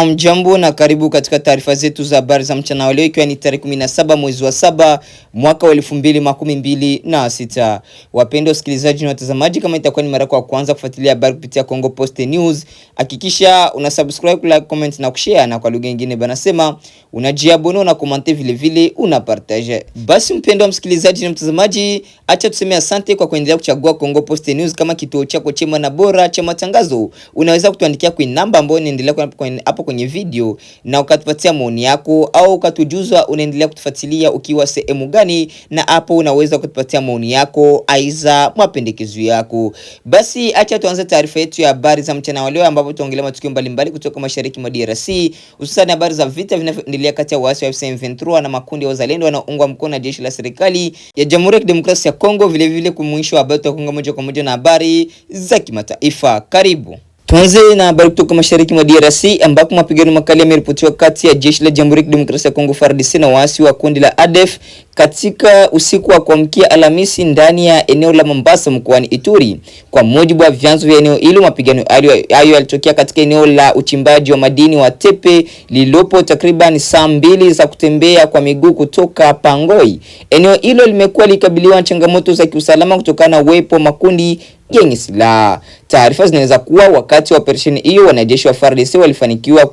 Jambo na karibu katika taarifa zetu za habari za mchana wa leo, ikiwa ni tarehe 17 mwezi wa 7 mwaka wa 2026. Wapendwa wasikilizaji na watazamaji, kama itakuwa ni mara yako ya kwanza kufuatilia habari kupitia Congo Post News, hakikisha una subscribe, like, comment na kushare, na kwa lugha nyingine banasema unajiabone na comment vile vile una partage. Basi mpendwa msikilizaji na mtazamaji, acha tuseme asante kwa kuendelea kuchagua Congo Post News kama kituo chako chema na bora cha matangazo. Unaweza kutuandikia kwa namba ambayo inaendelea hapo kwenye video na ukatupatia maoni yako, au ukatujuza unaendelea kutufuatilia ukiwa sehemu gani, na hapo unaweza kutupatia maoni yako aiza mapendekezo yako. Basi acha tuanze taarifa yetu ya habari za mchana wa leo, ambapo tuongelea matukio mbalimbali kutoka mashariki mwa DRC, hususan habari za vita vinavyoendelea kati ya waasi wa M23 na makundi ya wazalendo wanaoungwa mkono na jeshi la serikali ya Jamhuri ya Kidemokrasia ya Kongo, vile vile kumwisho habari tutakunga moja kwa moja na habari za kimataifa. Karibu. Tuanze na habari kutoka mashariki mwa DRC, ambapo mapigano makali yameripotiwa kati ya jeshi la Jamhuri ya Kidemokrasia ya Kongo FARDC na waasi wa kundi la ADF katika usiku wa kuamkia Alhamisi ndani ya eneo la Mombasa mkoani Ituri. Kwa mujibu wa vyanzo vya eneo hilo, mapigano hayo yalitokea katika eneo la uchimbaji wa madini wa Tepe lililopo takriban saa 2 za kutembea kwa miguu kutoka Pangoi. Eneo hilo limekuwa likabiliwa na changamoto za kiusalama kutokana na uwepo makundi yenye silaha. Taarifa zinaweza kuwa wakati wa operesheni hiyo wanajeshi wa FARDC walifanikiwa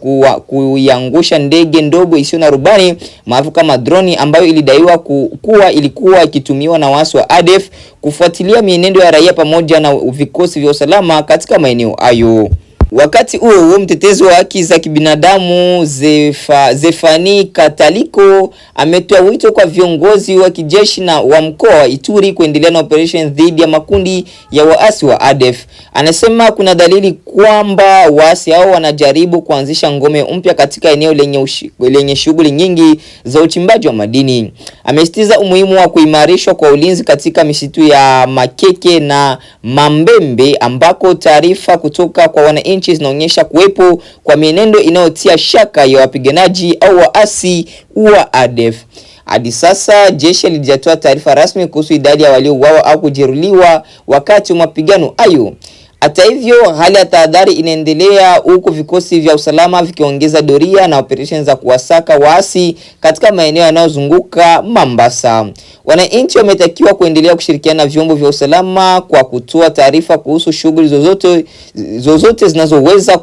kuiangusha ndege ndogo isiyo na rubani maarufu kama droni, ambayo ilidaiwa kuwa ilikuwa ikitumiwa na waasi wa ADF kufuatilia mienendo ya raia pamoja na vikosi vya usalama katika maeneo hayo. Wakati huo mtetezi wa haki za kibinadamu Zefani Kataliko ametoa wito kwa viongozi wa kijeshi na wa mkoa wa Ituri kuendelea na operation dhidi ya makundi ya waasi wa ADF. Anasema kuna dalili kwamba waasi hao wanajaribu kuanzisha ngome mpya katika eneo lenye shughuli nyingi za uchimbaji wa madini. Amesitiza umuhimu wa kuimarishwa kwa ulinzi katika misitu ya Makeke na Mambembe, ambako taarifa kutoka kwa wananchi zinaonyesha kuwepo kwa mienendo inayotia shaka ya wapiganaji au waasi wa ADF. Hadi sasa jeshi halijatoa taarifa rasmi kuhusu idadi ya waliouawa au kujeruhiwa wakati wa mapigano hayo. Hata hivyo, hali ya tahadhari inaendelea huku vikosi vya usalama vikiongeza doria na operations za kuwasaka waasi katika maeneo yanayozunguka Mombasa. Wananchi wametakiwa kuendelea kushirikiana na vyombo vya usalama kwa kutoa taarifa kuhusu shughuli zozote zinazoweza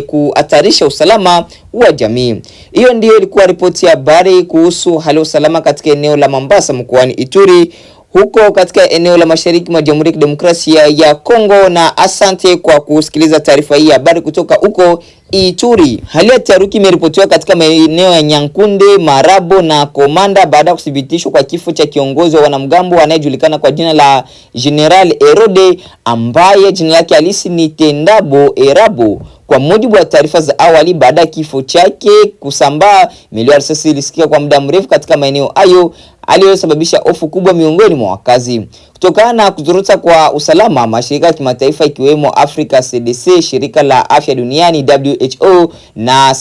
kuhatarisha usalama wa jamii. Hiyo ndiyo ilikuwa ripoti ya habari kuhusu hali ya usalama katika eneo la Mombasa mkoani Ituri, huko katika eneo la mashariki mwa Jamhuri ya Kidemokrasia ya Kongo. Na asante kwa kusikiliza taarifa hii ya habari kutoka huko Ituri. Hali ya taharuki imeripotiwa katika maeneo ya Nyankunde, Marabo na Komanda baada ya kuthibitishwa kwa kifo cha kiongozi wa wanamgambo anayejulikana kwa jina la General Erode, ambaye jina lake halisi ni Tendabo Erabo. Kwa mujibu wa taarifa za awali, baada ya kifo chake kusambaa, milio ya risasi ilisikika kwa muda mrefu katika maeneo hayo, aliyosababisha hofu kubwa miongoni mwa wakazi. Kutokana na kuzorota kwa usalama, mashirika ya kimataifa ikiwemo Africa CDC, shirika la afya duniani WHO na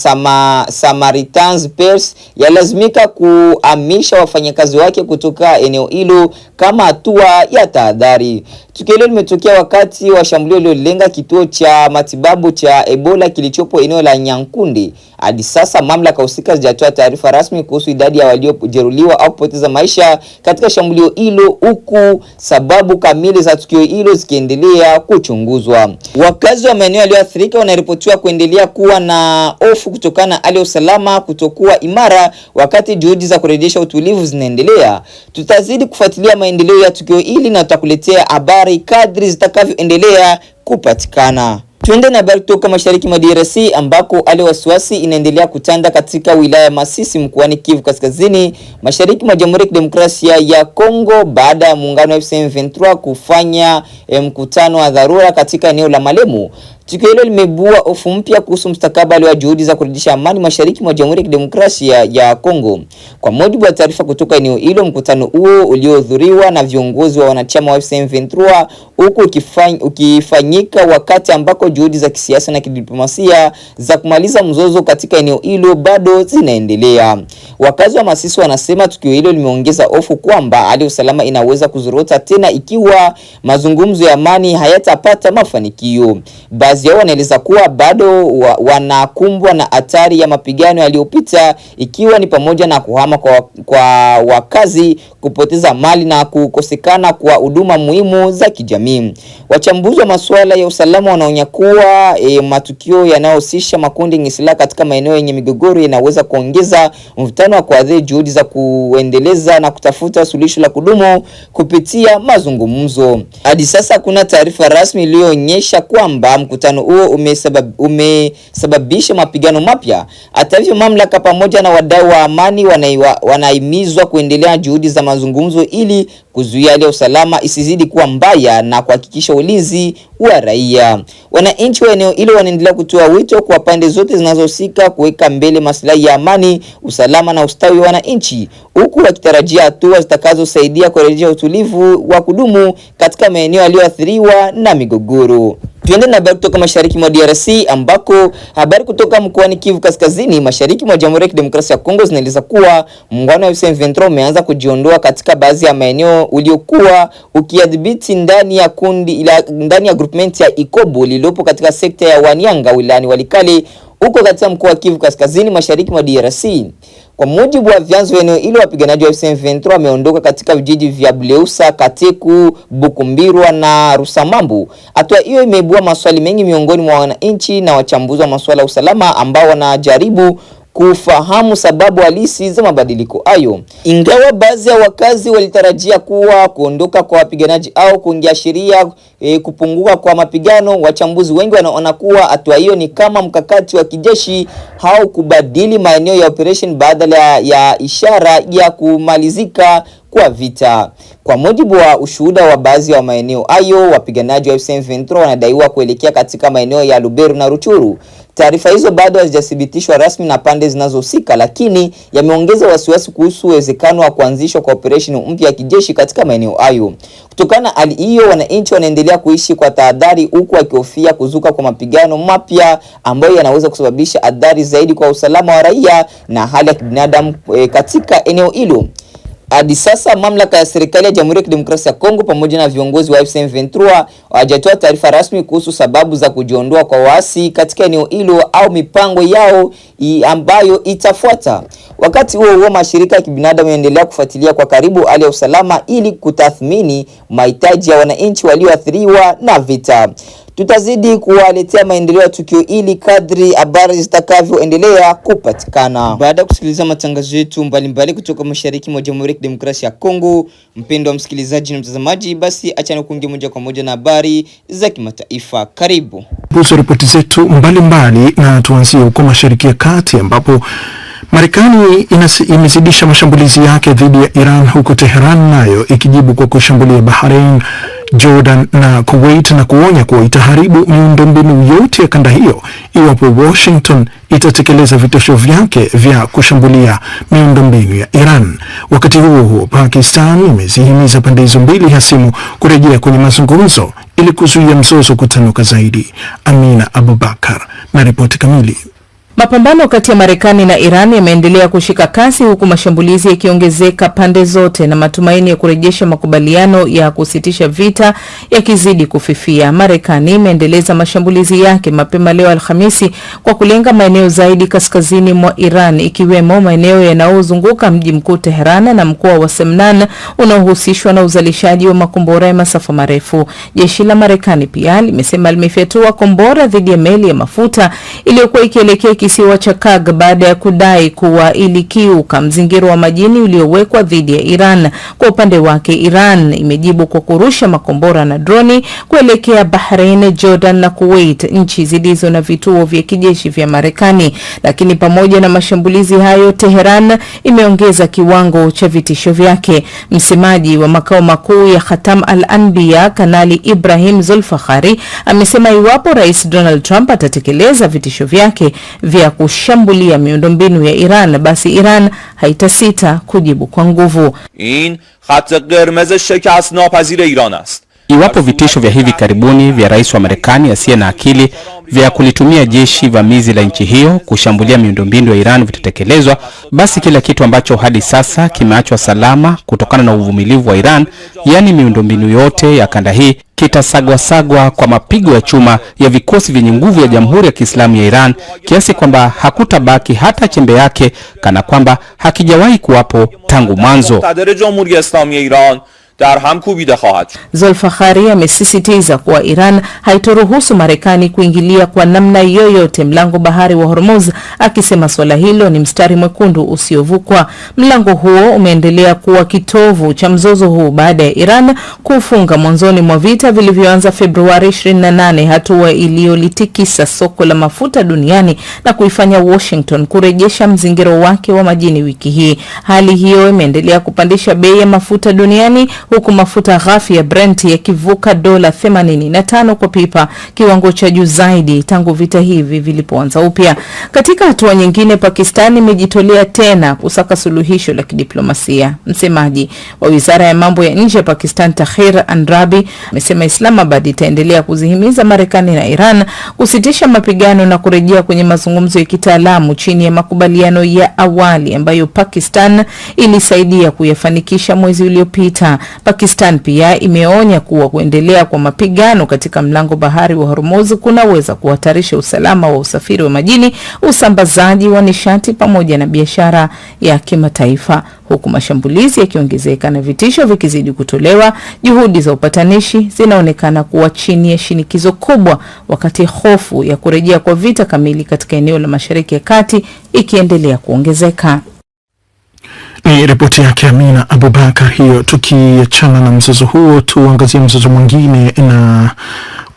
Samaritan's Purse yalazimika kuhamisha wafanyakazi wake kutoka eneo hilo kama hatua ya tahadhari. Tukio hilo limetokea wakati wa shambulio lililolenga kituo cha matibabu cha Ebola kilichopo eneo la Nyankunde. Hadi sasa mamlaka husika hazijatoa taarifa rasmi kuhusu idadi ya waliojeruhiwa au kupoteza maisha katika shambulio hilo, huku sababu kamili za tukio hilo zikiendelea kuchunguzwa. Wakazi wa maeneo yaliyoathirika wanaripotiwa kuendelea kuwa na hofu kutokana na hali ya usalama kutokuwa imara wakati juhudi za kurejesha utulivu zinaendelea. Tutazidi kufuatilia maendeleo ya tukio hili na tutakuletea habari kadri zitakavyoendelea kupatikana. Tuende na habari kutoka mashariki mwa DRC, ambako hali ya wasiwasi inaendelea kutanda katika wilaya ya Masisi mkoani Kivu Kaskazini, mashariki mwa Jamhuri ya Kidemokrasia ya Kongo, baada ya muungano wa M23 kufanya mkutano wa dharura katika eneo la Malemu. Tukio hilo limebua hofu mpya kuhusu mustakabali wa juhudi za kurejesha amani mashariki mwa Jamhuri ya Kidemokrasia ya Kongo. Kwa mujibu wa taarifa kutoka eneo hilo, mkutano huo uliohudhuriwa na viongozi wa wanachama wa M23 huku ukifanyika wakati ambako juhudi za kisiasa na kidiplomasia za kumaliza mzozo katika eneo hilo bado zinaendelea. Wakazi wa Masisi wanasema tukio hilo limeongeza hofu kwamba hali ya usalama inaweza kuzorota tena ikiwa mazungumzo ya amani hayatapata mafanikio. baadhi yao wanaeleza kuwa bado wanakumbwa na hatari ya mapigano yaliyopita, ikiwa ni pamoja na kuhama kwa wakazi, kupoteza mali na kukosekana kwa huduma muhimu za kijamii. Wachambuzi wa masuala ya usalama wanaonya kuwa matukio yanayohusisha makundi yenye silaha katika maeneo yenye migogoro yanaweza kuongeza mvutano wa kuadhiri juhudi za kuendeleza na kutafuta suluhisho la kudumu kupitia mazungumzo. Hadi sasa kuna taarifa rasmi iliyoonyesha kwamba mkutano huo umesababisha mapigano mapya. Hata hivyo, mamlaka pamoja na wadau wa amani wanahimizwa kuendelea juhudi za mazungumzo ili kuzuia hali ya usalama isizidi kuwa mbaya na kuhakikisha ulinzi wa raia. Wananchi wa eneo hilo wanaendelea kutoa wito kwa pande zote zinazohusika kuweka mbele maslahi ya amani, usalama na ustawi wa wananchi, huku wakitarajia hatua zitakazosaidia kurejesha utulivu wa kudumu katika maeneo yaliyoathiriwa na migogoro. Tuende na habari kutoka mashariki mwa DRC ambako habari kutoka mkoani Kivu Kaskazini mashariki mwa Jamhuri ya Kidemokrasia ya Kongo zinaeleza kuwa muungano wa M23 umeanza kujiondoa katika baadhi ya maeneo uliokuwa ukiadhibiti ndani ya groupment ya Ikobo lililopo katika sekta ya Wanyanga wilayani Walikale huko katika mkoa wa Kivu Kaskazini mashariki mwa DRC. Kwa mujibu wa vyanzo eneo hilo, wapiganaji wa M23 wameondoka katika vijiji vya Bleusa, Kateku, Bukumbirwa na Rusamambu. Hatua hiyo imeibua maswali mengi miongoni mwa wananchi na wachambuzi wa masuala ya usalama ambao wanajaribu kufahamu sababu halisi za mabadiliko hayo. Ingawa baadhi ya wakazi walitarajia kuwa kuondoka kwa wapiganaji au kungeashiria kupunguka kwa mapigano, wachambuzi wengi wanaona kuwa hatua hiyo ni kama mkakati wa kijeshi au kubadili maeneo ya operation badala ya ishara ya kumalizika kwa vita. Kwa mujibu wa ushuhuda wa baadhi ya maeneo hayo, wapiganaji wa M23 wanadaiwa kuelekea katika maeneo ya Lubero na Ruchuru. Taarifa hizo bado hazijathibitishwa rasmi na pande zinazohusika, lakini yameongeza wasiwasi kuhusu uwezekano wa kuanzishwa kwa operation mpya ya kijeshi katika maeneo hayo. Kutokana na hali hiyo, wananchi wanaendelea kuishi kwa tahadhari huku wakihofia kuzuka kwa mapigano mapya ambayo yanaweza kusababisha adhari zaidi kwa usalama wa raia na hali ya kibinadamu katika eneo hilo. Hadi sasa mamlaka ya serikali ya Jamhuri ya Kidemokrasia ya Kongo pamoja na viongozi wa M23 hawajatoa taarifa rasmi kuhusu sababu za kujiondoa kwa waasi katika eneo hilo au mipango yao ambayo itafuata. Wakati huo mashirika ya kibinadamu yanaendelea kufuatilia kwa karibu hali ya usalama ili kutathmini mahitaji ya wananchi walioathiriwa na vita. Tutazidi kuwaletea maendeleo ya tukio hili kadri habari zitakavyoendelea kupatikana. Baada ya kusikiliza matangazo yetu mbalimbali kutoka mashariki mwa Jamhuri ya Kidemokrasia ya Kongo, mpendo wa msikilizaji na mtazamaji, basi acha kuingia moja kwa moja na habari za kimataifa. Karibu. Buso ripoti zetu mbalimbali na tuanzie huko Mashariki ya Kati ambapo Marekani imezidisha mashambulizi yake dhidi ya Iran, huko Tehran nayo ikijibu kwa kushambulia Bahrain, Jordan na Kuwait na kuonya kuwa itaharibu miundombinu yote ya kanda hiyo iwapo Washington itatekeleza vitisho vyake vya kushambulia miundombinu ya Iran. Wakati huo Pakistan imezihimiza pande hizo mbili hasimu kurejea kwenye mazungumzo ili kuzuia mzozo kutanuka zaidi. Amina Abubakar na ripoti kamili. Mapambano kati ya Marekani na Iran yameendelea kushika kasi huku mashambulizi yakiongezeka pande zote na matumaini ya kurejesha makubaliano ya kusitisha vita yakizidi kufifia. Marekani imeendeleza mashambulizi yake mapema leo Alhamisi kwa kulenga maeneo zaidi kaskazini mwa Iran, ikiwemo maeneo yanayozunguka mji mkuu Tehran na mkoa wa Semnan unaohusishwa na uzalishaji wa makombora ya masafa marefu. Jeshi la Marekani pia limesema limefyatua kombora dhidi ya meli ya mafuta iliyokuwa ikielekea kisiwa cha Kag baada ya kudai kuwa ilikiuka mzingiro wa majini uliowekwa dhidi ya Iran. Kwa upande wake, Iran imejibu kwa kurusha makombora na droni kuelekea Bahrain, Jordan na Kuwait, nchi zilizo na vituo vya kijeshi vya Marekani. Lakini pamoja na mashambulizi hayo, Tehran imeongeza kiwango cha vitisho vyake. Msemaji wa makao makuu ya Khatam al-Anbiya, Kanali Ibrahim Zulfakhari, amesema iwapo Rais Donald Trump atatekeleza vitisho vyake vya kushambulia miundombinu ya Iran, basi Iran haitasita kujibu kwa nguvu. In khat qirmez shikast napazir Iran ast. Iwapo vitisho vya hivi karibuni vya rais wa Marekani asiye na akili vya kulitumia jeshi vamizi la nchi hiyo kushambulia miundombinu ya Iran vitatekelezwa, basi kila kitu ambacho hadi sasa kimeachwa salama kutokana na uvumilivu wa Iran, yani miundombinu yote ya kanda hii, kitasagwa kwa mapigo ya chuma ya vikosi vyenye nguvu ya Jamhuri ya Kiislamu ya Iran, kiasi kwamba hakutabaki hata chembe yake kana kwamba hakijawahi kuwapo tangu mwanzo. Zolfakhari amesisitiza kuwa Iran haitoruhusu Marekani kuingilia kwa namna yoyote mlango bahari wa Hormuz, akisema swala hilo ni mstari mwekundu usiovukwa. Mlango huo umeendelea kuwa kitovu cha mzozo huu baada ya Iran kufunga mwanzoni mwa vita vilivyoanza Februari 28, hatua iliyolitikisa soko la mafuta duniani na kuifanya Washington kurejesha mzingiro wake wa majini wiki hii. Hali hiyo imeendelea kupandisha bei ya mafuta duniani, huku mafuta ghafi ya Brent yakivuka dola 85 kwa pipa, kiwango cha juu zaidi tangu vita hivi vilipoanza upya. Katika hatua nyingine, Pakistan imejitolea tena kusaka suluhisho la kidiplomasia. Msemaji wa Wizara ya Mambo ya Nje ya Pakistan, Tahir Andrabi, amesema Islamabad itaendelea kuzihimiza Marekani na Iran kusitisha mapigano na kurejea kwenye mazungumzo ya kitaalamu chini ya makubaliano ya awali ambayo Pakistan ilisaidia kuyafanikisha mwezi uliopita. Pakistan pia imeonya kuwa kuendelea kwa mapigano katika mlango bahari wa Hormuz kunaweza kuhatarisha usalama wa usafiri wa majini, usambazaji wa nishati pamoja na biashara ya kimataifa. Huku mashambulizi yakiongezeka na vitisho vikizidi kutolewa, juhudi za upatanishi zinaonekana kuwa chini ya shinikizo kubwa, wakati hofu ya kurejea kwa vita kamili katika eneo la Mashariki ya Kati ikiendelea kuongezeka. Ni ripoti yake Amina Abubakar hiyo. Tukiachana na mzozo huo, tuangazie mzozo mwingine na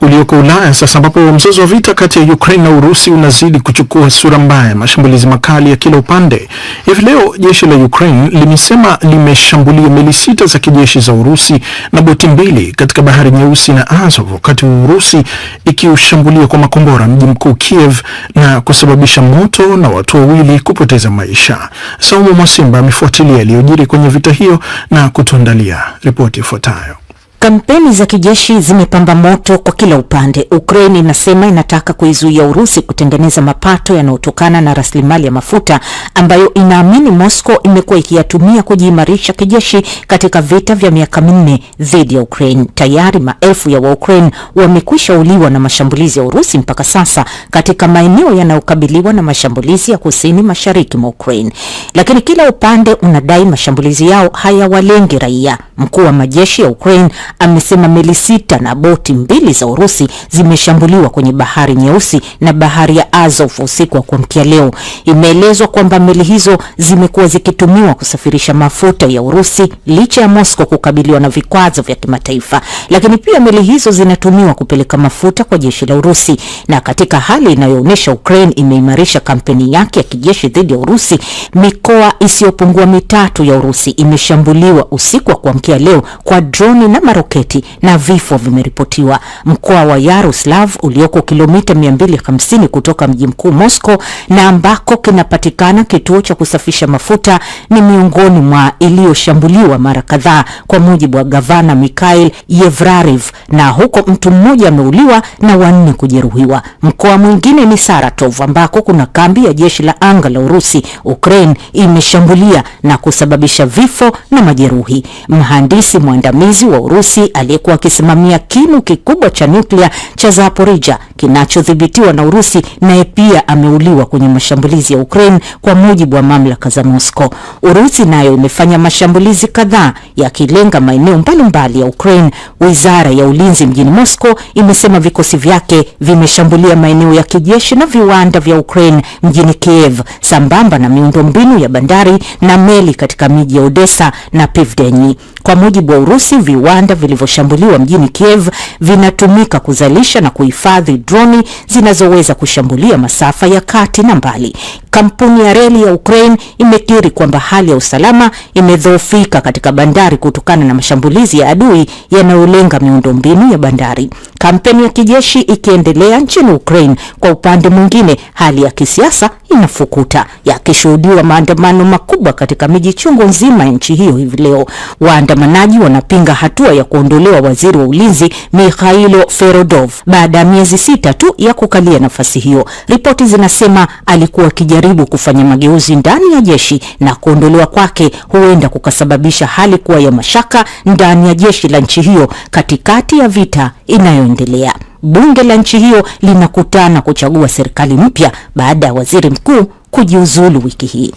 ulioko Ulaya sasa, ambapo mzozo wa vita kati ya Ukraine na Urusi unazidi kuchukua sura mbaya, mashambulizi makali ya kila upande. Hivi leo jeshi la Ukraine limesema limeshambulia meli 6 za kijeshi za Urusi na boti 2 katika Bahari Nyeusi na Azov, wakati Urusi ikiushambulia kwa makombora mji mkuu Kiev na kusababisha moto na watu 2 kupoteza maisha. Saumu Masimba amefuatilia yaliyojiri kwenye vita hiyo na kutuandalia ripoti ifuatayo. Kampeni za kijeshi zimepamba moto kwa kila upande. Ukraine inasema inataka kuizuia Urusi kutengeneza mapato yanayotokana na rasilimali ya mafuta ambayo inaamini Moscow imekuwa ikiyatumia kujiimarisha kijeshi katika vita vya miaka 4 dhidi ya Ukraine. Tayari maelfu ya Ukraine wamekwisha uliwa na mashambulizi ya Urusi mpaka sasa katika maeneo yanayokabiliwa na mashambulizi ya kusini mashariki mwa Ukraine. Lakini kila upande unadai mashambulizi yao hayawalengi raia. Mkuu wa majeshi ya Ukraine amesema meli 6 na boti 2 za Urusi zimeshambuliwa kwenye Bahari Nyeusi na Bahari ya Azov usiku wa kuamkia leo. Imeelezwa kwamba meli hizo zimekuwa zikitumiwa kusafirisha mafuta ya Urusi licha ya Moscow kukabiliwa na vikwazo vya kimataifa. Lakini pia meli hizo zinatumiwa kupeleka mafuta kwa jeshi la Urusi. Na katika hali inayoonyesha Ukraine imeimarisha kampeni yake ya kijeshi dhidi ya Urusi, mikoa isiyopungua 3 ya Urusi imeshambuliwa usiku wa kuamkia leo kwa droni na maroketi na vifo vimeripotiwa. Mkoa wa Yaroslav ulioko kilomita 250 kutoka mji mkuu Moscow na ambako kinapatikana kituo cha kusafisha mafuta ni miongoni mwa iliyoshambuliwa mara kadhaa, kwa mujibu wa gavana Mikhail Yevrarev, na huko mtu mmoja ameuliwa na 4 kujeruhiwa. Mkoa mwingine ni Saratov ambako kuna kambi ya jeshi la anga la Urusi. Ukraine imeshambulia na kusababisha vifo na majeruhi. Mhandisi mwandamizi wa Urusi aliyekuwa akisimamia kinu kikubwa cha nyuklia cha Zaporizhia kinachodhibitiwa na Urusi naye pia ameuliwa kwenye mashambulizi ya Ukraine, kwa mujibu wa mamlaka za Moscow. Urusi nayo imefanya mashambulizi kadhaa yakilenga maeneo mbalimbali ya Ukraine. Wizara ya Ulinzi mjini Moscow imesema vikosi vyake vimeshambulia maeneo ya kijeshi na viwanda vya Ukraine mjini Kiev, sambamba na miundombinu ya bandari na meli katika miji ya Odessa na Pivdeni. Kwa mujibu wa Urusi, viwanda vilivyoshambuliwa mjini Kiev vinatumika kuzalisha na kuhifadhi droni zinazoweza kushambulia masafa ya kati na mbali. Kampuni ya reli ya Ukraine imekiri kwamba hali ya usalama imedhoofika katika bandari kutokana na mashambulizi ya adui yanayolenga miundombinu ya bandari. Kampeni ya kijeshi ikiendelea nchini Ukraine, kwa upande mwingine hali ya kisiasa inafukuta, yakishuhudiwa maandamano makubwa katika miji chungu nzima ya nchi hiyo hivi leo. Waandamanaji wanapinga hatua ya kuondolewa waziri wa ulinzi Mikhailo Ferodov baada ya miezi 6 tu ya kukalia nafasi hiyo. Ripoti zinasema alikuwa akijaribu kufanya mageuzi ndani ya jeshi na kuondolewa kwake huenda kukasababisha hali kuwa ya mashaka ndani ya jeshi la nchi hiyo katikati ya vita inayoendelea. Bunge la nchi hiyo linakutana kuchagua serikali mpya baada ya waziri mkuu kujiuzulu wiki hii.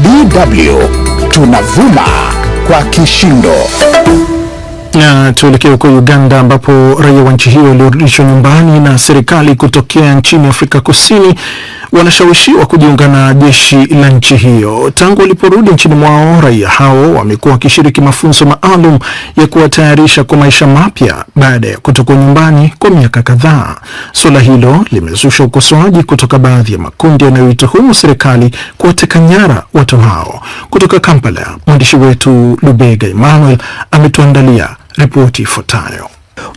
DW tunavuma kwa kishindo. Na tuelekea huko Uganda ambapo raia wa nchi hiyo waliorudishwa nyumbani na serikali kutokea nchini Afrika Kusini wanashawishiwa kujiunga na jeshi la nchi hiyo. Tangu waliporudi nchini mwao, raia hao wamekuwa wakishiriki mafunzo maalum ya kuwatayarisha kwa maisha mapya baada ya kutoka nyumbani kwa miaka kadhaa. Suala hilo limezusha ukosoaji kutoka baadhi ya makundi yanayoituhumu serikali kuwateka nyara watu hao. Kutoka Kampala, mwandishi wetu Lubega Emmanuel ametuandalia ripoti ifuatayo.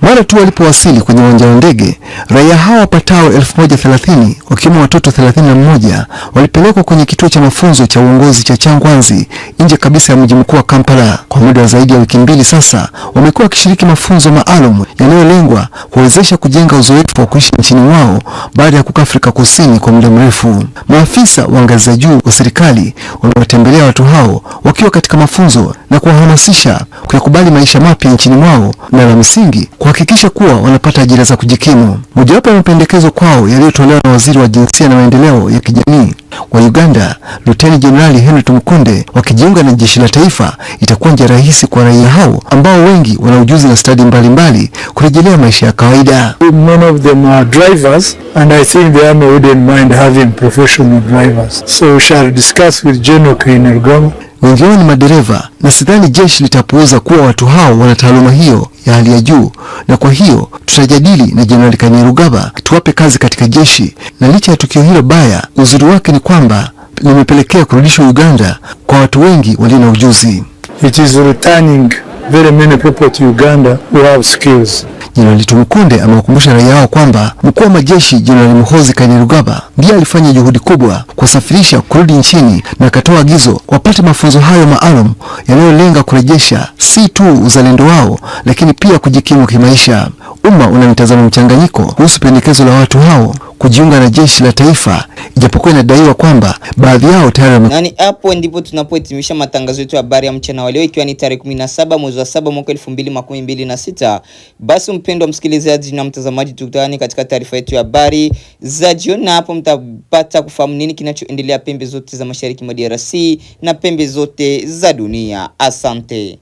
Mara tu walipowasili kwenye uwanja wa ndege, raia hao wapatao 1030 wakiwemo watoto 31 walipelekwa kwenye kituo cha mafunzo cha uongozi cha Changwanzi nje kabisa ya mji mkuu wa Kampala. Kwa muda wa zaidi ya wiki 2 sasa, wamekuwa wakishiriki mafunzo maalum yanayolengwa kuwezesha kujenga uzoefu wa kuishi nchini mwao baada ya kukaa Afrika Kusini kwa muda mrefu. Maafisa wa ngazi za juu wa serikali wamewatembelea watu hao wakiwa katika mafunzo na kuwahamasisha kuyakubali maisha mapya nchini mwao na la msingi kuhakikisha kuwa wanapata ajira za kujikimu. Mojawapo ya mapendekezo kwao yaliyotolewa na waziri wa jinsia na maendeleo ya kijamii wa Uganda, Luteni Jenerali Henry Tumukunde, wakijiunga na jeshi la taifa, itakuwa njia rahisi kwa raia hao ambao wengi wana ujuzi na stadi mbalimbali kurejelea maisha ya kawaida. Many of them are drivers and I think the army wouldn't mind having professional drivers. So we shall discuss with General Kainerugaba. Wengi wao ni madereva na sidhani jeshi litapuuza kuwa watu hao wana taaluma hiyo ya hali ya juu, na kwa hiyo tutajadili na Jenerali Kainerugaba tuwape kazi katika jeshi. Na licha ya tukio hilo baya, uzuri wake ni kwamba limepelekea kurudishwa Uganda kwa watu wengi walio na ujuzi. It is returning very many people to Uganda who have skills. Jenerali Tumukunde amewakumbusha raia hao kwamba mkuu wa majeshi Jenerali Muhoozi Kainerugaba ndiye alifanya juhudi kubwa kusafirisha kurudi nchini, na akatoa agizo wapate mafunzo hayo maalum yanayolenga kurejesha si tu uzalendo wao lakini pia kujikimu kimaisha. Umma una mtazamo mchanganyiko kuhusu pendekezo la watu hao kujiunga na jeshi la taifa, ijapokuwa inadaiwa kwamba baadhi yao tayari nani. Hapo ndipo tunapohitimisha matangazo yetu ya habari ya mchana wa leo, ikiwa ni tarehe 17 mwezi wa 7 mwaka 2026. Basi mpendwa msikilizaji na mtazamaji, tukutane katika taarifa yetu ya habari za jioni, na hapo mtapata kufahamu nini kinachoendelea pembe zote za mashariki mwa DRC na pembe zote za dunia. Asante.